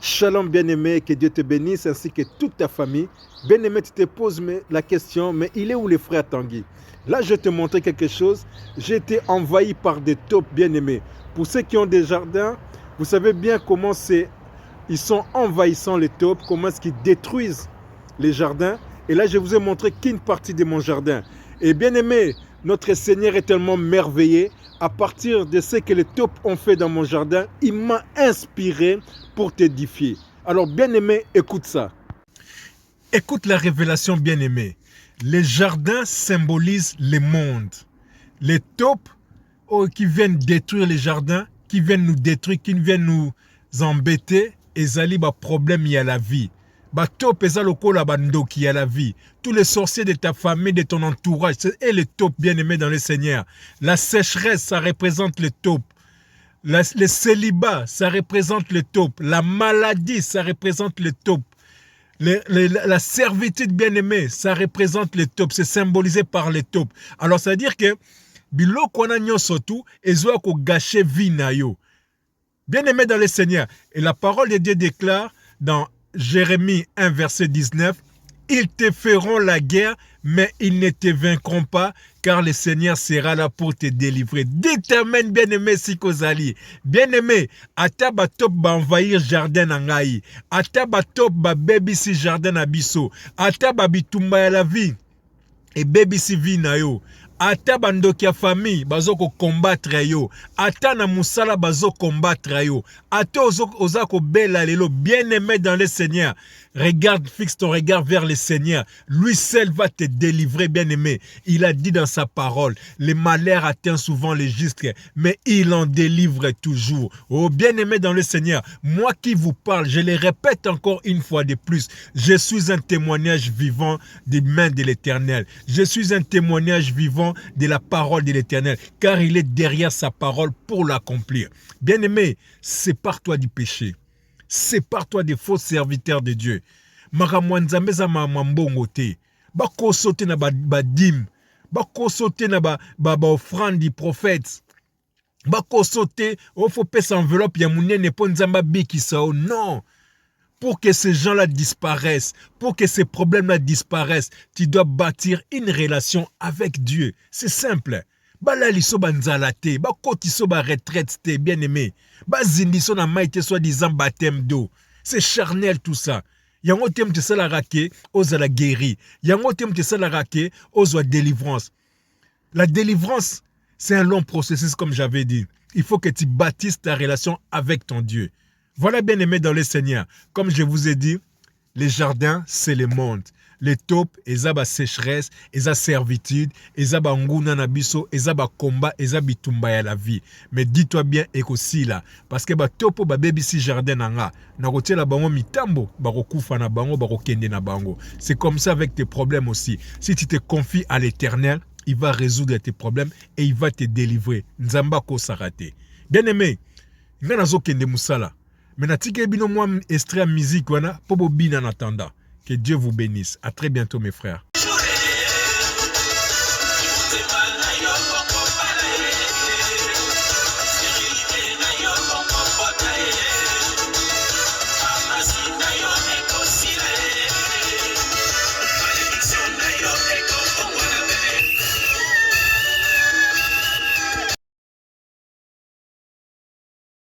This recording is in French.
Shalom bien-aimé, que Dieu te bénisse ainsi que toute ta famille. Bien-aimé, tu te poses la question, mais il est où le frère Tanguy? Là, je vais te montrer quelque chose. J'ai été envahi par des taupes bien-aimés. Pour ceux qui ont des jardins, vous savez bien comment ils sont envahissants les taupes, comment est-ce qu'ils détruisent les jardins. Et là, je vous ai montré qu'une partie de mon jardin. Et bien-aimé, notre Seigneur est tellement merveilleux. À partir de ce que les taupes ont fait dans mon jardin, il m'a inspiré pour t'édifier. Alors, bien-aimé, écoute ça. Écoute la révélation, bien-aimé. Les jardins symbolisent le monde. Les taupes qui viennent détruire les jardins, qui viennent nous détruire, qui viennent nous embêter, ezali ba problème y a la vie. Ba taupe eza lokola bandoki y a la vie. Tous les sorciers de ta famille, de ton entourage, et les taupes bien-aimés dans le Seigneur. La sécheresse, ça représente les taupes. Le célibat, ça représente les taupes. La maladie, ça représente les taupes. La servitude bien-aimée, ça représente les taupes. C'est symbolisé par les taupes. Alors, ça veut dire que biloko na nyonso tu ezoa ko gâcher vie na yo. Bien-aimé dans le Seigneur. Et la parole de Dieu déclare dans Jérémie 1, verset 19, « Ils te feront la guerre, mais ils ne te vaincront pas, car le Seigneur sera là pour te délivrer. » Détermine, bien-aimé, Sikozali. Bien-aimé, ata ba top ba envahir jardin na ngai. Ata ba top ba baby si jardin na biso. Ata ba bitumba ya la vie. Et baby si vie na yo. Ata bandoki ya famille bazo ko combattre yo. Ata na musala bazo combattre yo. Ata oza ko bela lelo, bien-aimé dans le Seigneur. Regarde, fixe ton regard vers le Seigneur. Lui seul va te délivrer, bien-aimé. Il a dit dans sa parole, les malheurs atteignent souvent les justes, mais il en délivre toujours. Oh, bien-aimé dans le Seigneur, moi qui vous parle, je le répète encore une fois de plus, je suis un témoignage vivant des mains de l'Éternel. Je suis un témoignage vivant de la parole de l'Éternel, car il est derrière sa parole pour l'accomplir. Bien-aimé, sépare-toi du péché. Sépare-toi des faux serviteurs de Dieu. Makamwanzambe za mamambongo te. Bako sote na badim. Bako sote na ba offrande du prophète. Bako sote, il faut payer enveloppe ya munene po nzamba bikisao. Non. Pour que ces gens-là disparaissent, pour que ces problèmes-là disparaissent, tu dois bâtir une relation avec Dieu. C'est simple. Balaliso banzalate, bakotiso ba retraite te, bien-aimé. Bazindiso na maïté soi-disant baptême d'eau. C'est charnel tout ça. Yango tem te sala rake, osa la guéri. Yango tem te sala rake, osa délivrance. La délivrance, c'est un long processus comme j'avais dit. Il faut que tu bâtisses ta relation avec ton Dieu. Voilà, bien-aimé dans le Seigneur. Comme je vous ai dit, les jardins, c'est le monde. Les taupes, eza ba sécheresse, eza servitude, eza ba nguna na biso, eza ba combat, eza bitumba ya la vie. Mais dis-toi bien ekosi là, parce que ba topo ba baby si jardin nanga, na kotiela bango mitambo, ba kokufa na bango, ba kokende na bango. C'est comme ça avec tes problèmes aussi. Si tu te confies à l'Éternel, il va résoudre tes problèmes et il va te délivrer. Nzamba ko sarate. Bien-aimé, ngana zo kende musala. Mais natike bino moi extrait musique wana, po bobina en attendant. Que Dieu vous bénisse. À très bientôt mes frères.